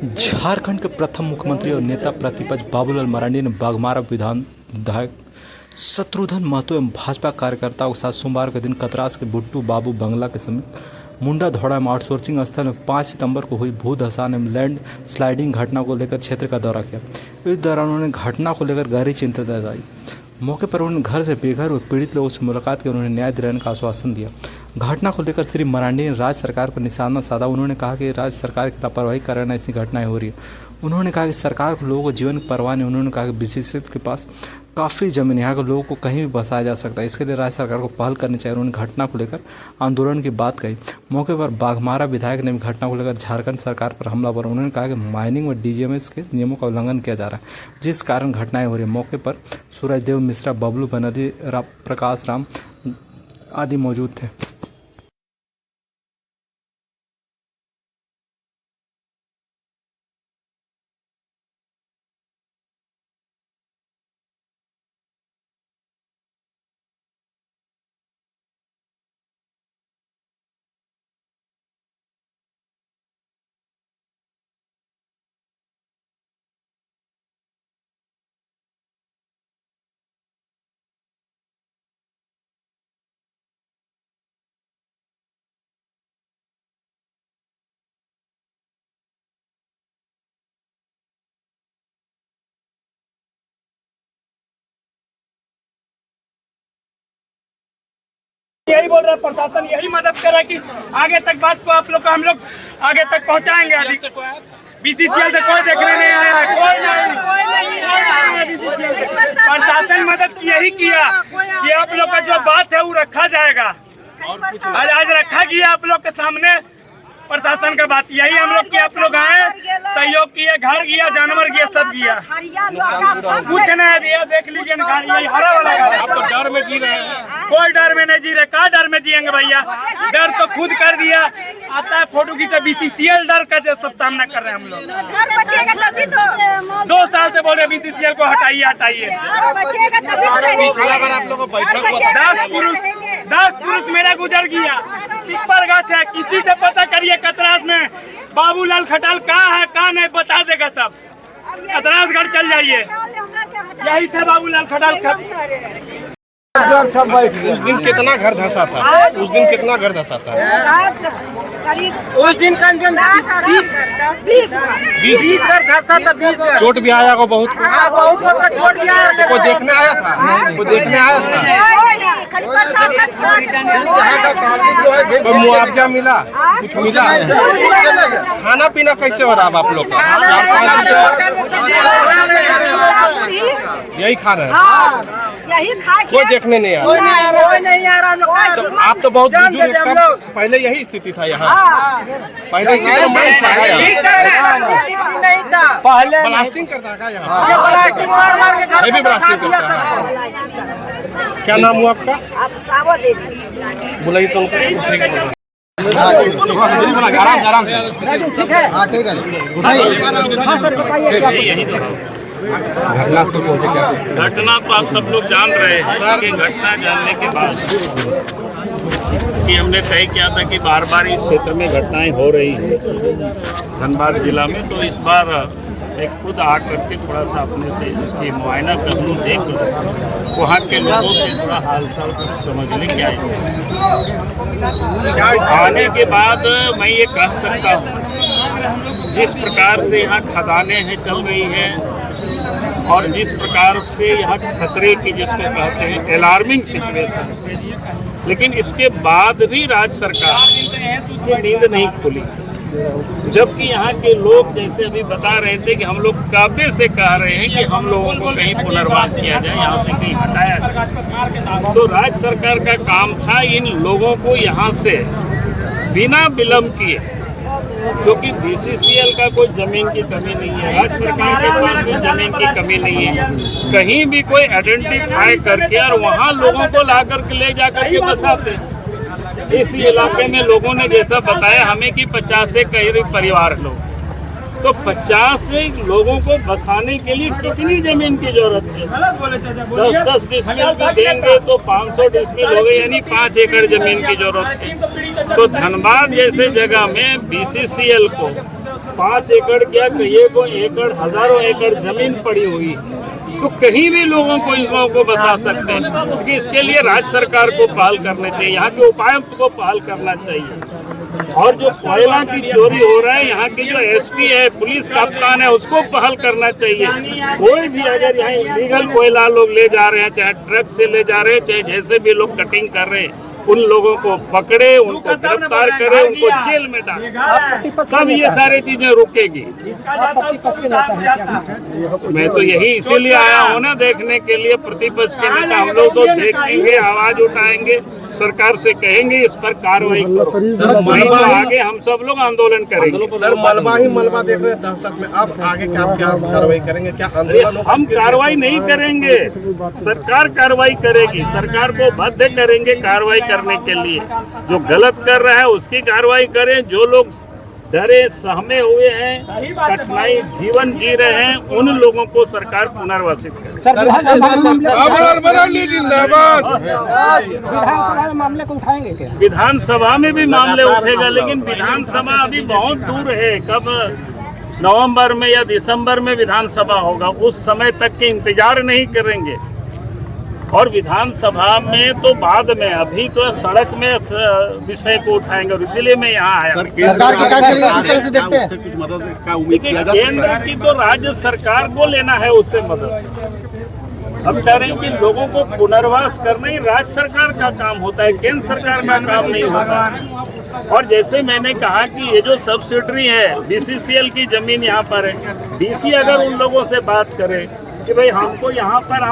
झारखंड के प्रथम मुख्यमंत्री और नेता प्रतिपक्ष बाबूलाल मरांडी ने बाघमारा विधायक शत्रुघ्न महतो एवं भाजपा कार्यकर्ताओं के साथ सोमवार के दिन कतरास के बुट्टू बाबू बंगला के समीप मुंडा धौड़ा में आउटसोर्सिंग स्थल में 5 सितंबर को हुई भू धसान एवं लैंड स्लाइडिंग घटना को लेकर क्षेत्र का दौरा किया। इस दौरान उन्होंने घटना को लेकर गहरी चिंता जताई। मौके पर उन्होंने घर से बेघर हुए पीड़ित लोगों से मुलाकात की, उन्होंने न्याय दिलाने का आश्वासन दिया। घटना को लेकर श्री मरांडी ने राज्य सरकार पर निशाना साधा। उन्होंने कहा कि राज्य सरकार की लापरवाही के कारण ऐसी घटनाएं हो रही है। उन्होंने कहा कि सरकार को लोगों को जीवन की परवाह नहीं। उन्होंने कहा कि बीसीसी के पास काफ़ी जमीन यहाँ के लोगों को कहीं भी बसाया जा सकता है, इसके लिए राज्य सरकार को पहल करनी चाहिए। उन्होंने घटना को लेकर आंदोलन की बात कही। मौके पर बाघमारा विधायक ने भी घटना को लेकर झारखंड सरकार पर हमला बोला। उन्होंने कहा कि माइनिंग व डीजीएमएस के नियमों का उल्लंघन किया जा रहा है, जिस कारण घटनाएं हो रही है। मौके पर सूरजदेव मिश्रा, बबलू बनर्जी, प्रकाश राम आदि मौजूद थे। यही बोल रहे हैं, प्रशासन यही मदद करे कि आगे तक बात को आप लोग को हम लोग आगे तक पहुंचाएंगे। अभी बीसीसीएल से कोई देखने नहीं आया है, कोई नहीं आया बीसीसीएल से। प्रशासन मदद की यही किया कि आप लोग का जो बात है वो रखा जाएगा। आज रखा गया आप लोग के सामने प्रशासन का बात यही हम लोग की। आप लोग आए, सहयोग किए, घर गया, जानवर गया, सब गया, कुछ नहीं दिया। देख लीजिए यही हरा वाला घर है। आप तो डर में जी रहे हैं। कोई डर में नहीं जी रहे। कहाँ डर में जिएंगे भैया? डर तो खुद कर दिया। आता है फोटो खींचा, बीसीसीएल डर का सब सामना कर रहे हैं हम लोग। 2 साल से बोल रहे बीसीसीएल को हटाइए हटाइए। पिछला बार आप लोगों को बैठक हुआ था। 10 पुरुष मेरा गुजर गया। पिपर गाछ है, किसी से पता करिए कतरास में बाबूलाल खटाल कहाँ है, कहाँ नहीं बता देगा सब। कतरासगढ़ चल जाइए, यही थे बाबूलाल खटाल। उस दिन कितना घर धंसा था? उस दिन कितना घर धंसा था? उस दिन कम से कम 20 घर धंसा था। 20 चोट भी आया को बहुत का चोट भी आया। को देखने आया था, को देखने आया था। तो मुआवजा मिला? कुछ मिला? खाना पीना कैसे हो रहा है आप लोग का? यही खा रहे हैं, यही खा के कोई देखने नहीं आ रहा। तो आप तो बहुत बुजुर्ग, पहले यही स्थिति था यहाँ। पहले ब्लास्टिंग करता था यहाँ, हेवी ब्लास्टिंग करता है। क्या नाम हुआ आपका? बुलाइए तो आराम घटना तो आप सब लोग जान रहे हैं कि घटना जानने के बाद कि हमने तय किया था कि बार बार इस क्षेत्र में घटनाएं हो रही हैं धनबाद जिला में। तो इस बार एक खुद आकर के थोड़ा सा अपने से इसकी मुआयना कर लूँ, देख लूँ, वहाँ के लोगों से थोड़ा हाल चाल समझ लें क्या आने के बाद मैं ये कह सकता हूँ जिस प्रकार से यहाँ खदानें हैं चल रही हैं और जिस प्रकार से यहाँ खतरे की जिसको कहते हैं अलार्मिंग सिचुएशन, लेकिन इसके बाद भी राज्य सरकार की नींद नहीं खुली। जबकि यहाँ के लोग जैसे अभी बता रहे थे कि हम लोग काबे से कह रहे हैं कि हम लोगों को कहीं पुनर्वास किया जाए, यहाँ से कहीं हटाया जाए। तो राज्य सरकार का काम था इन लोगों को यहाँ से बिना विलम्ब किए, क्योंकि बीसीसीएल का कोई जमीन की कमी नहीं है, राज्य सरकार के पास भी जमीन की कमी नहीं है। कहीं भी कोई आइडेंटिफाई करके और वहाँ लोगों को ला करके ले जा करके बसाते। इस इलाके में लोगों ने जैसा बताया हमें कि 50 से करीब परिवार लोग, तो 50 लोगों को बसाने के लिए कितनी जमीन की जरूरत है? 10-10 डिसमिल भी देंगे तो 500 डिसमिल हो गए, यानी 5 एकड़ जमीन की जरूरत है। तो धनबाद जैसे जगह में बीसीसीएल को 5 एकड़ क्या कहिए को एकड़, हजारों एकड़ जमीन पड़ी हुई है, तो कहीं भी लोगों को इन लोगों को बसा सकते हैं। क्योंकि इसके लिए राज्य सरकार को पहल करनी चाहिए, यहाँ के उपायुक्त को पहल करना चाहिए। और जो कोयला की चोरी हो रहा है, यहाँ के जो एसपी है, पुलिस कप्तान है, उसको पहल करना चाहिए। कोई भी अगर यहाँ इलीगल कोयला लोग ले जा रहे हैं, चाहे ट्रक से ले जा रहे हैं, चाहे जैसे भी लोग कटिंग कर रहे हैं, उन लोगों को पकड़े, उनको गिरफ्तार करे, उनको जेल में डाले, तब ये सारी चीजें रुकेगी। मैं तो यही इसीलिए आया हूँ ना, देखने के लिए प्रतिपक्ष के नेता हम लोग तो देखेंगे, आवाज उठाएंगे, सरकार से कहेंगे इस पर कार्रवाई करो। सर तो आगे हम सब लोग आंदोलन करेंगे। सर मलबा ही मलबा देख रहे हैं दहशत में, आप आगे क्या कार्रवाई करेंगे? क्या आंदोलन होगा? हम कार्रवाई नहीं करेंगे, सरकार कार्रवाई करेगी। सरकार को बाध्य करेंगे कार्रवाई करने के लिए। जो गलत कर रहा है उसकी कार्रवाई करें। जो लोग डरे सहमे हुए हैं, कठिनाई जीवन जी रहे हैं, उन लोगों को सरकार पुनर्वासित करे। मामले को उठाएंगे क्या? विधानसभा में भी मामले उठेगा, लेकिन विधानसभा अभी बहुत दूर है। कब नवंबर में या दिसंबर में विधानसभा होगा, उस समय तक के इंतजार नहीं करेंगे। और विधानसभा में तो बाद में, अभी तो सड़क में विषय को उठाएंगे, और इसीलिए मैं यहाँ आया। देखिए, केंद्र की तो राज्य सरकार को लेना है उससे मदद। हम कह रहे हैं कि लोगों को पुनर्वास करना ही राज्य सरकार का काम होता है, केंद्र सरकार का काम नहीं होता। और जैसे मैंने कहा कि ये जो सब्सिडरी है, BCCL की जमीन यहाँ पर है, DC अगर उन लोगों से बात करे कि भाई हमको यहाँ पर